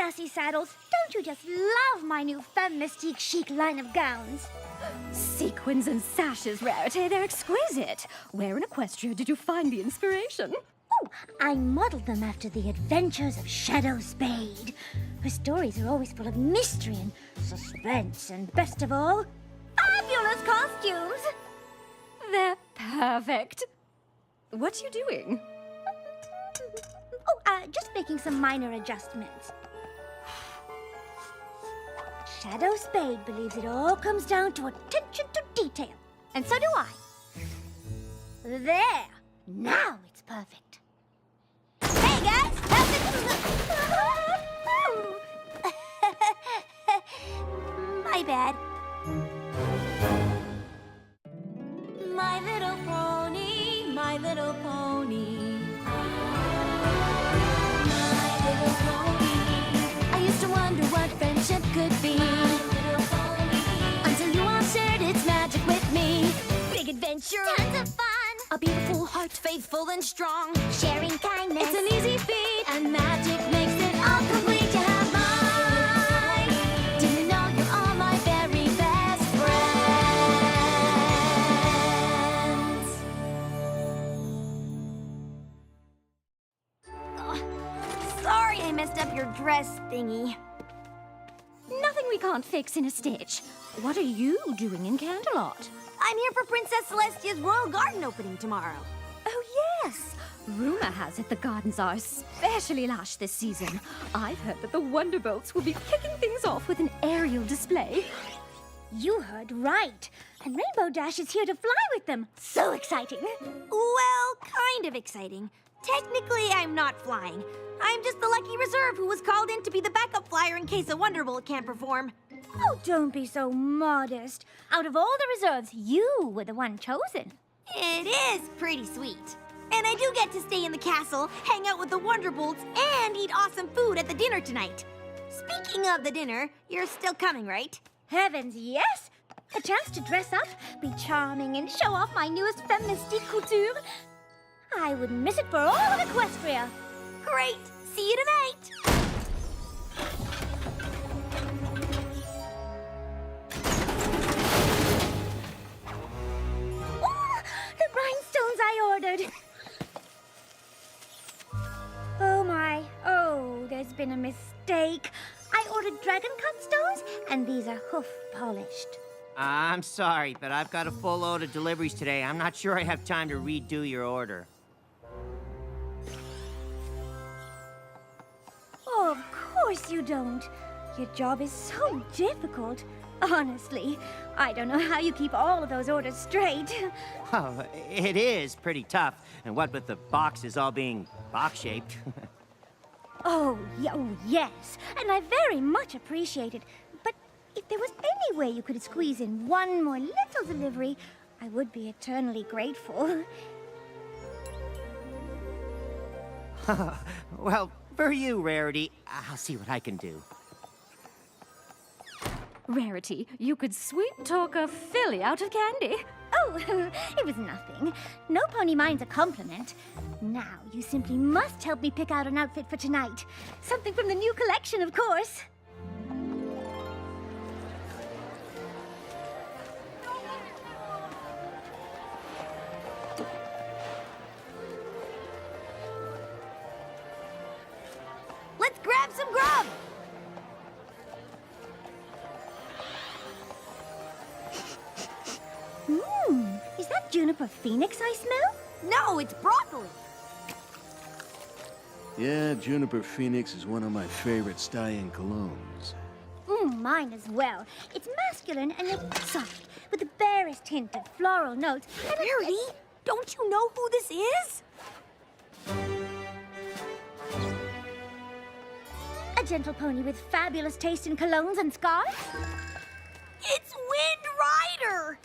Sassy Saddles, don't you just love my new Femme Mystique chic line of gowns? Sequins and sashes, Rarity, they're exquisite. Where in Equestria did you find the inspiration? Oh, I modeled them after the adventures of Shadow Spade. Her stories are always full of mystery and suspense, and best of all, fabulous costumes! They're perfect. What are you doing? Oh, just making some minor adjustments. Shadow Spade believes it all comes down to attention to detail. And so do I. There! Now it's perfect. Hey, guys! How's it... My bad. My little pony, my little pony. My little pony. I used to wonder what friendship could be. My little pony. Until you all shared its magic with me. Big adventure. Tons of fun! A beautiful heart, faithful and strong. Sharing kindness. It's an easy feat, and magic makes it all complete. You have mine. Do you know you're all my very best friends? Oh, sorry I messed up your dress thingy. Nothing we can't fix in a stitch. What are you doing in Canterlot? I'm here for Princess Celestia's Royal Garden opening tomorrow. Oh, yes. Rumor has it the gardens are especially lush this season. I've heard that the Wonderbolts will be kicking things off with an aerial display. You heard right. And Rainbow Dash is here to fly with them. So exciting. Well, kind of exciting. Technically, I'm not flying. I'm just the lucky reserve who was called in to be the backup flyer in case a Wonderbolt can't perform. Oh, don't be so modest. Out of all the reserves, you were the one chosen. It is pretty sweet. And I do get to stay in the castle, hang out with the Wonderbolts, and eat awesome food at the dinner tonight. Speaking of the dinner, you're still coming, right? Heavens, yes! A chance to dress up, be charming, and show off my newest Femme Mystique couture. I wouldn't miss it for all of Equestria. Great! See you tonight! Oh, the rhinestones I ordered. Oh my, oh, there's been a mistake. I ordered dragon cut stones, and these are hoof polished. I'm sorry, but I've got a full load of deliveries today. I'm not sure I have time to redo your order. Oh, of course you don't. Your job is so difficult. Honestly, I don't know how you keep all of those orders straight. Oh, it is pretty tough. And what with the boxes all being box-shaped. Oh, yes. And I very much appreciate it. But if there was any way you could squeeze in one more little delivery, I would be eternally grateful. Well, for you, Rarity, I'll see what I can do. Rarity, you could sweet-talk a filly out of candy. Oh, it was nothing. No pony minds a compliment. Now, you simply must help me pick out an outfit for tonight. Something from the new collection, of course. Let's grab some grub! Is that juniper phoenix I smell? No, it's broccoli! Yeah, Juniper Phoenix is one of my favorite Styen colognes. Mine as well. It's masculine and yet soft, with the barest hint of floral notes. And Rarity, don't you know who this is? a gentle pony with fabulous taste in colognes and scarves. It's Wind Rider!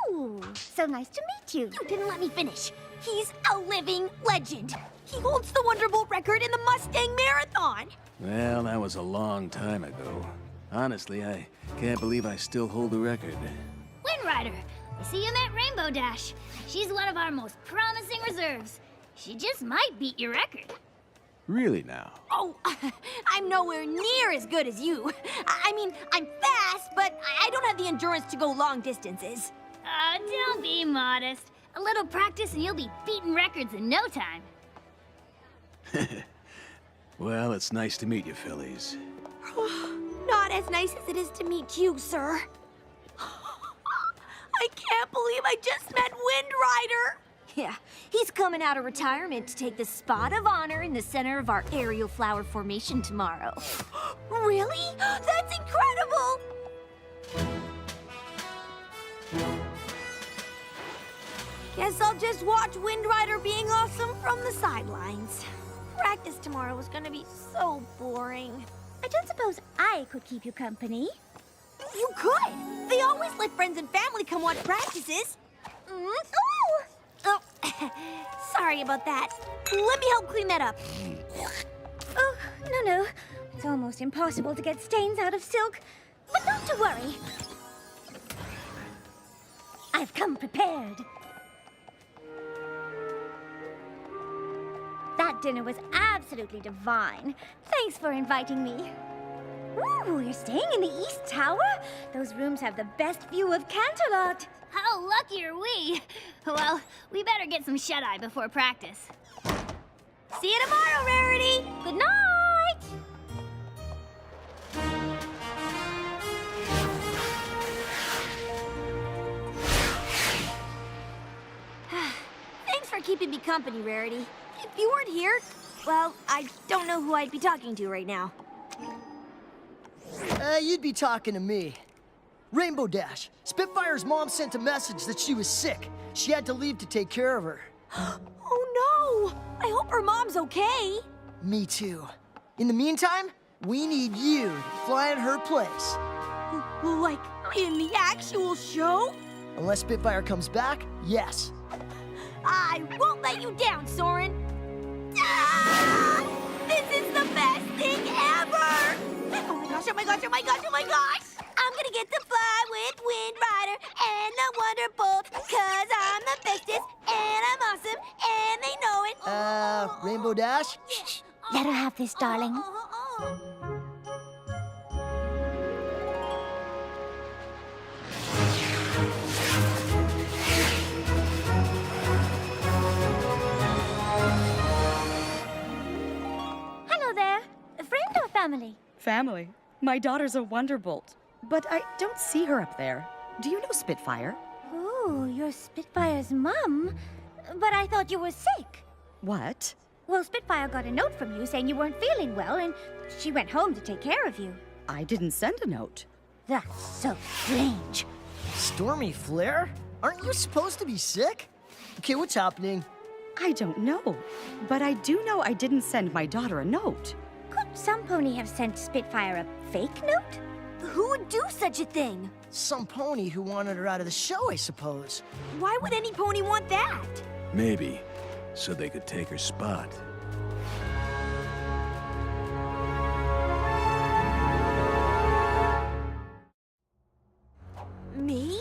Oh, so nice to meet you. You didn't let me finish. He's a living legend. He holds the Wonderbolt record in the Mustang Marathon. Well, that was a long time ago. Honestly, I can't believe I still hold the record. Wind Rider, I see you met Rainbow Dash. She's one of our most promising reserves. She just might beat your record. Really now? Oh, I'm nowhere near as good as you. I mean, I'm fast, but I don't have the endurance to go long distances. Don't be modest. A little practice and you'll be beating records in no time. Well, it's nice to meet you, Phillies. Not as nice as it is to meet you, sir. I can't believe I just met Wind Rider. Yeah, he's coming out of retirement to take the spot of honor in the center of our aerial flower formation tomorrow. Really? That's incredible! Guess I'll just watch Wind Rider being awesome from the sidelines. Practice tomorrow is gonna be so boring. I don't suppose I could keep you company. You could! They always let friends and family come watch practices. Oh! Oh, sorry about that. Let me help clean that up. Oh, no. It's almost impossible to get stains out of silk. But not to worry. I've come prepared. That dinner was absolutely divine. Thanks for inviting me. Ooh, you're staying in the East Tower? Those rooms have the best view of Canterlot. How lucky are we? Well, we better get some shut-eye before practice. See you tomorrow, Rarity! Good night! Thanks for keeping me company, Rarity. If you weren't here, well, I don't know who I'd be talking to right now. You'd be talking to me. Rainbow Dash, Spitfire's mom sent a message that she was sick. She had to leave to take care of her. Oh no! I hope her mom's okay. Me too. In the meantime, we need you to fly in her place. Like, in the actual show? Unless Spitfire comes back, yes. I won't let you down, Soren. Ah! This is the best thing ever! Oh my gosh, oh my gosh, oh my gosh, oh my gosh! I'm gonna get to fly with Wind Rider and the Wonderbolt, 'cause I'm the bestest and I'm awesome and they know it. Rainbow Dash? Let her have this, darling. Hello there. A friend or family? Family. My daughter's a Wonderbolt, but I don't see her up there. Do you know Spitfire? Oh, you're Spitfire's mum. But I thought you were sick. What? Well, Spitfire got a note from you saying you weren't feeling well, and she went home to take care of you. I didn't send a note. That's so strange. Stormy Flare? Aren't you supposed to be sick? Okay, what's happening? I don't know, but I do know I didn't send my daughter a note. Could some pony have sent Spitfire a fake note? Who would do such a thing? Some pony who wanted her out of the show, I suppose. Why would any pony want that? Maybe, so they could take her spot. Me?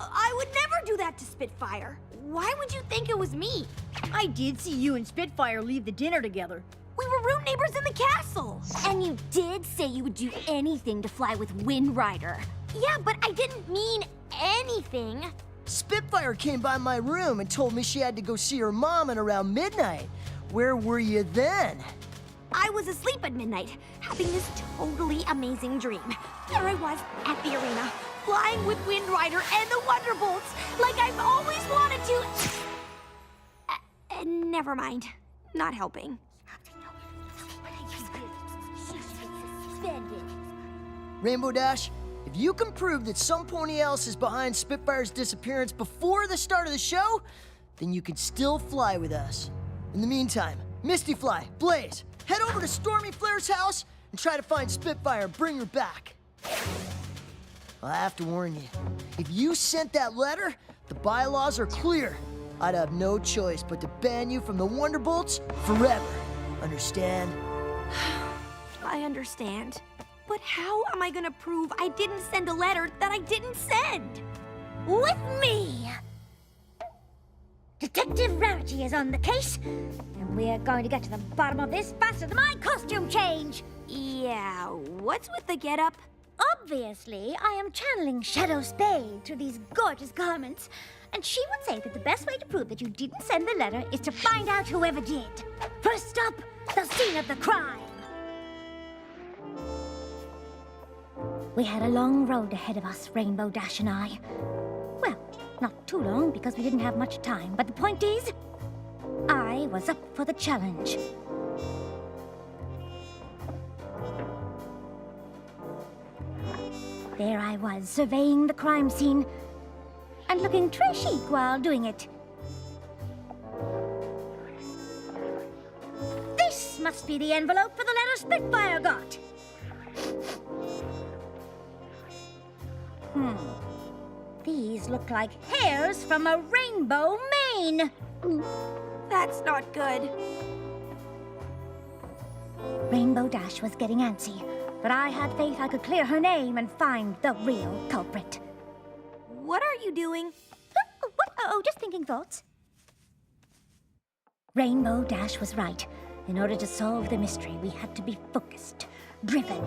I would never do that to Spitfire. Why would you think it was me? I did see you and Spitfire leave the dinner together. We were room neighbors in the castle. And you did say you would do anything to fly with Wind Rider. Yeah, but I didn't mean anything. Spitfire came by my room and told me she had to go see her mom at around midnight. Where were you then? I was asleep at midnight, having this totally amazing dream. There I was at the arena, flying with Wind Rider and the Wonderbolts, like I've always wanted to. Never mind. Not helping. Rainbow Dash, if you can prove that some pony else is behind Spitfire's disappearance before the start of the show, then you can still fly with us. In the meantime, Misty Fly, Blaze, head over to Stormy Flare's house and try to find Spitfire and bring her back. I have to warn you, if you sent that letter, the bylaws are clear. I'd have no choice but to ban you from the Wonderbolts forever. Understand? I understand. But how am I gonna prove I didn't send a letter that I didn't send? With me! Detective Rarity is on the case, and we're going to get to the bottom of this faster than my costume change. Yeah, what's with the getup? Obviously, I am channeling Shadow Spade through these gorgeous garments, and she would say that the best way to prove that you didn't send the letter is to find out whoever did. First stop, the scene of the crime. We had a long road ahead of us, Rainbow Dash and I. Well, not too long because we didn't have much time, but the point is, I was up for the challenge. There I was, surveying the crime scene, and looking très chic while doing it. This must be the envelope for the letter Spitfire got. These look like hairs from a rainbow mane. That's not good. Rainbow Dash was getting antsy, but I had faith I could clear her name and find the real culprit. What are you doing? What? Oh, just thinking thoughts. Rainbow Dash was right. In order to solve the mystery, we had to be focused, driven,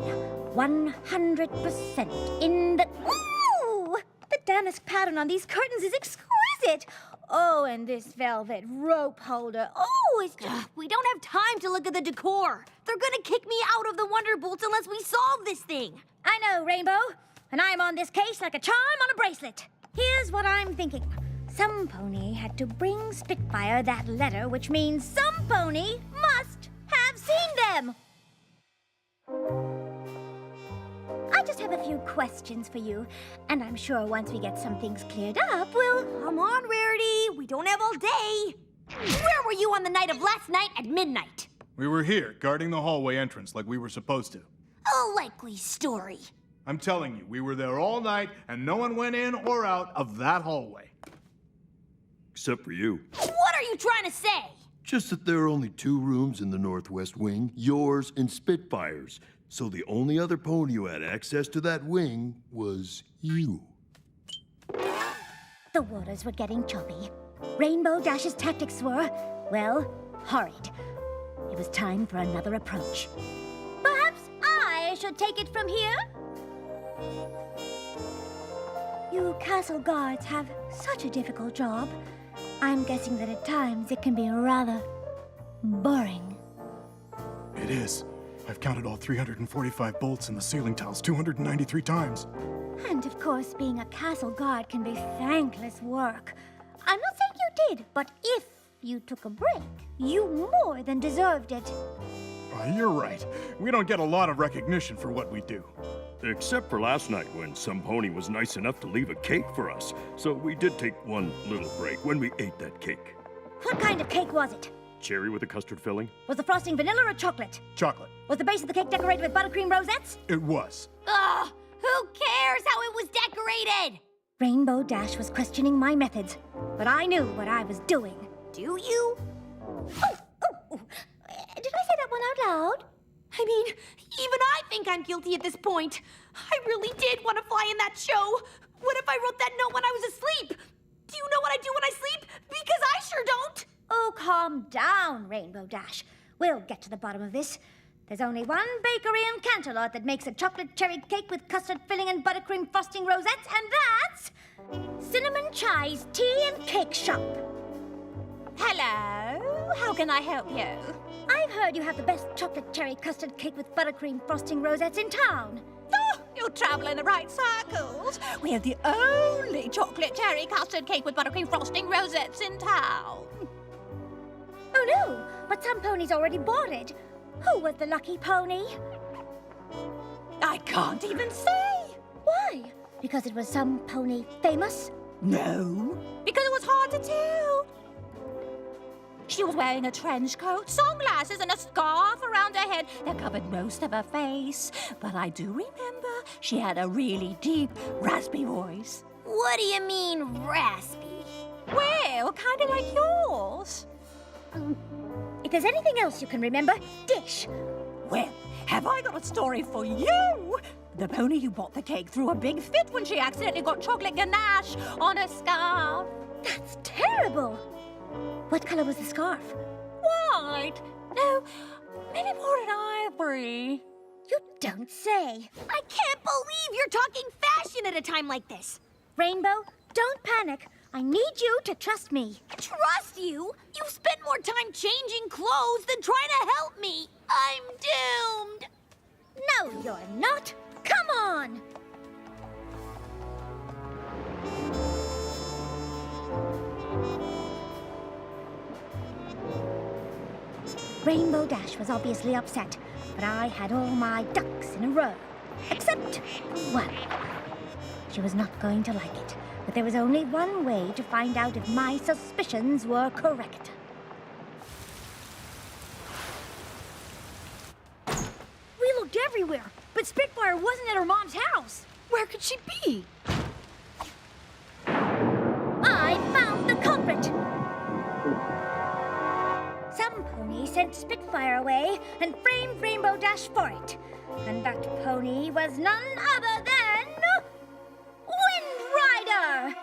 100% in the... Ooh! The damask pattern on these curtains is exquisite. Oh, and this velvet rope holder. Oh, it's just... We don't have time to look at the decor. They're gonna kick me out of the Wonderbolts unless we solve this thing. I know, Rainbow. And I'm on this case like a charm on a bracelet. Here's what I'm thinking. Some pony had to bring Spitfire that letter, which means some pony must have seen them. I just have a few questions for you, and I'm sure once we get some things cleared up, we'll... Come on, Rarity. We don't have all day. Where were you on the night of last night at midnight? We were here, guarding the hallway entrance like we were supposed to. A likely story. I'm telling you, we were there all night, and no one went in or out of that hallway. Except for you. What are you trying to say? Just that there are only 2 rooms in the northwest wing, yours and Spitfire's. So the only other pony who had access to that wing was you. The waters were getting choppy. Rainbow Dash's tactics were, well, horrid. It was time for another approach. Perhaps I should take it from here? You castle guards have such a difficult job. I'm guessing that at times it can be rather boring. It is. I've counted all 345 bolts in the ceiling tiles 293 times. And of course, being a castle guard can be thankless work. I'm not saying you did, but if you took a break, you more than deserved it. You're right. We don't get a lot of recognition for what we do. Except for last night when some pony was nice enough to leave a cake for us. So we did take one little break when we ate that cake. What kind of cake was it? Cherry with a custard filling? Was the frosting vanilla or chocolate? Chocolate. Was the base of the cake decorated with buttercream rosettes? It was. Ugh, who cares how it was decorated? Rainbow Dash was questioning my methods, but I knew what I was doing. Do you? Oh. Did I say that one out loud? I mean, even I think I'm guilty at this point. I really did want to fly in that show. What if I wrote that note when I was asleep? Do you know what I do when I sleep? Because I sure don't. Oh, calm down, Rainbow Dash. We'll get to the bottom of this. There's only one bakery in Canterlot that makes a chocolate cherry cake with custard filling and buttercream frosting rosettes, and that's Cinnamon Chai's Tea and Cake Shop. Hello, how can I help you? I've heard you have the best chocolate cherry custard cake with buttercream frosting rosettes in town. Oh, you're traveling the right circles. We have the only chocolate cherry custard cake with buttercream frosting rosettes in town. Oh no, but some ponies already bought it. Who was the lucky pony? I can't even say. Why? Because it was some pony famous? No, because it was hard to tell. She was wearing a trench coat, sunglasses, and a scarf around her head that covered most of her face. But I do remember she had a really deep, raspy voice. What do you mean, raspy? Well, kind of like yours. If there's anything else you can remember, dish. Well, have I got a story for you? The pony who bought the cake threw a big fit when she accidentally got chocolate ganache on her scarf. That's terrible. What color was the scarf? White? No, maybe more than ivory. You don't say. I can't believe you're talking fashion at a time like this. Rainbow, don't panic. I need you to trust me. Trust you? You've spent more time changing clothes than trying to help me. I'm doomed. No, you're not. Come on. Rainbow Dash was obviously upset, but I had all my ducks in a row. Except one. She was not going to like it, but there was only one way to find out if my suspicions were correct. We looked everywhere, but Spitfire wasn't at her mom's house. Where could she be? I found the culprit! Some pony sent Spitfire away and framed Rainbow Dash for it. And that pony was none other than... Wind Rider!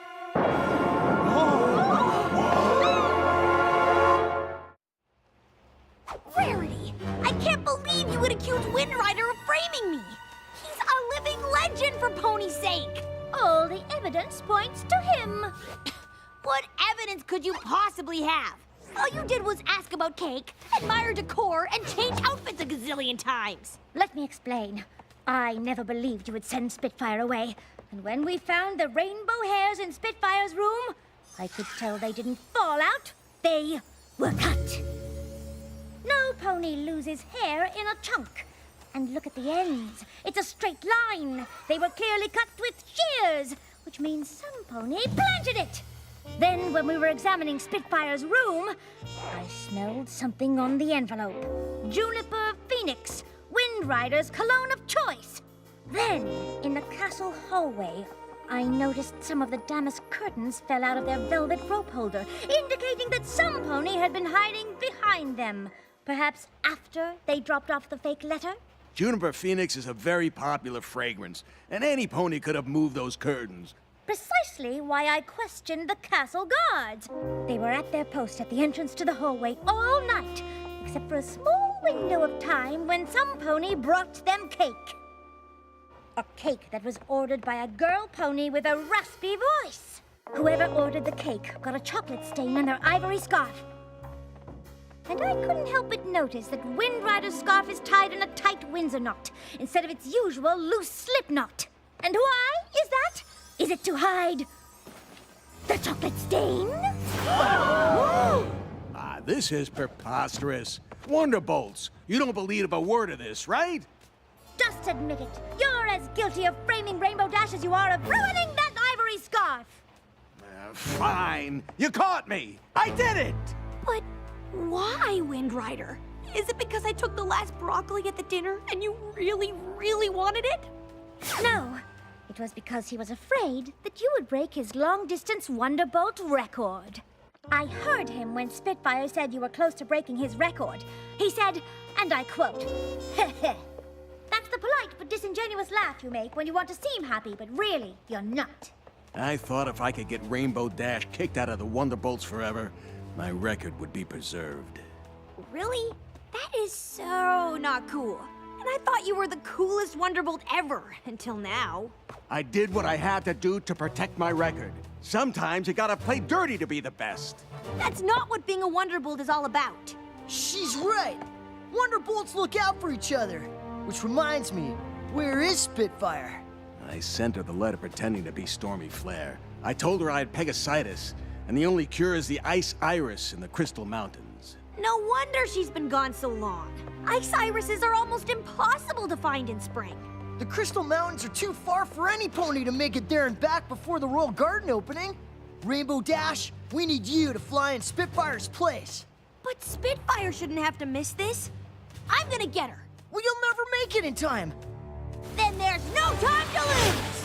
Rarity, I can't believe you would accuse Wind Rider of framing me. He's a living legend for Pony's sake. All the evidence points to him. What evidence could you possibly have? All you did was ask about cake, admire decor, and change outfits a gazillion times. Let me explain. I never believed you would send Spitfire away. And when we found the rainbow hairs in Spitfire's room, I could tell they didn't fall out. They were cut. No pony loses hair in a chunk. And look at the ends. It's a straight line. They were clearly cut with shears, which means some pony planted it. Then, when we were examining Spitfire's room, I smelled something on the envelope. Juniper Phoenix, Wind Rider's cologne of choice. Then, in the castle hallway, I noticed some of the damask curtains fell out of their velvet rope holder, indicating that some pony had been hiding behind them. Perhaps after they dropped off the fake letter? Juniper Phoenix is a very popular fragrance, and any pony could have moved those curtains. Precisely why I questioned the castle guards. They were at their post at the entrance to the hallway all night, except for a small window of time when some pony brought them cake. A cake that was ordered by a girl pony with a raspy voice. Whoever ordered the cake got a chocolate stain on their ivory scarf. And I couldn't help but notice that Wind Rider's scarf is tied in a tight Windsor knot instead of its usual loose slip knot. And why is that? Is it to hide the chocolate stain? This is preposterous. Wonderbolts, you don't believe a word of this, right? Just admit it. You're as guilty of framing Rainbow Dash as you are of ruining that ivory scarf. Fine. You caught me. I did it. But why, Wind Rider? Is it because I took the last broccoli at the dinner and you really, really wanted it? No. It was because he was afraid that you would break his long-distance Wonderbolt record. I heard him when Spitfire said you were close to breaking his record. He said, and I quote, "Heh heh. That's the polite but disingenuous laugh you make when you want to seem happy, but really, you're not." I thought if I could get Rainbow Dash kicked out of the Wonderbolts forever, my record would be preserved. Really? That is so not cool. And I thought you were the coolest Wonderbolt ever, until now. I did what I had to do to protect my record. Sometimes you gotta play dirty to be the best. That's not what being a Wonderbolt is all about. She's right. Wonderbolts look out for each other. Which reminds me, where is Spitfire? I sent her the letter pretending to be Stormy Flare. I told her I had Pegasitis, and the only cure is the ice iris in the Crystal Mountains. No wonder she's been gone so long. Ice irises are almost impossible to find in spring. The Crystal Mountains are too far for any pony to make it there and back before the Royal Garden opening. Rainbow Dash, we need you to fly in Spitfire's place. But Spitfire shouldn't have to miss this. I'm gonna get her. Well, you'll never make it in time. Then there's no time to lose!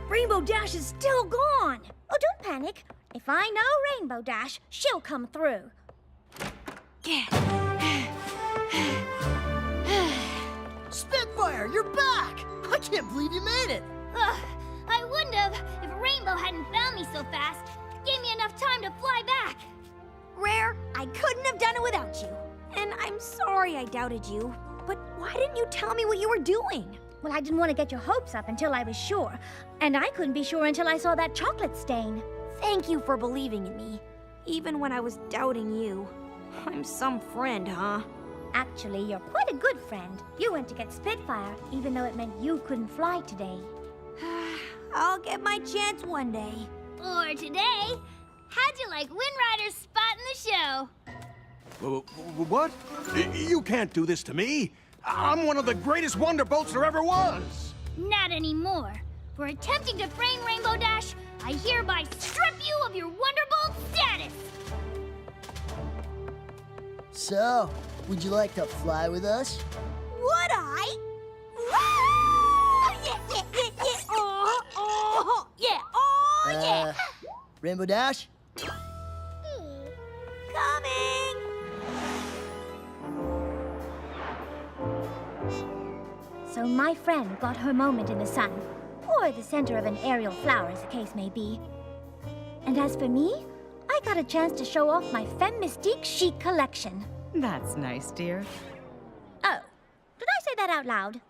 Rainbow Dash is still gone. Oh, don't panic. If I know Rainbow Dash, she'll come through. Spitfire, you're back! I can't believe you made it! I I wouldn't have if Rainbow hadn't found me so fast. Gave me enough time to fly back. Rare, I couldn't have done it without you. And I'm sorry I doubted you. But why didn't you tell me what you were doing? Well, I didn't want to get your hopes up until I was sure. And I couldn't be sure until I saw that chocolate stain. Thank you for believing in me, even when I was doubting you. I'm some friend, huh? Actually, you're quite a good friend. You went to get Spitfire, even though it meant you couldn't fly today. I'll get my chance one day. Or today. How'd you like Wind Rider's spot in the show? What? You can't do this to me. I'm one of the greatest Wonderbolts there ever was. Not anymore. For attempting to frame Rainbow Dash, I hereby strip you of your Wonderbolt status! So, would you like to fly with us? Would I? Woo! Yeah, yeah, yeah, yeah. Oh, yeah, oh, yeah. Rainbow Dash? Coming! So my friend got her moment in the sun, or the center of an aerial flower, as the case may be. And as for me, I got a chance to show off my Femme Mystique chic collection. That's nice, dear. Oh, did I say that out loud?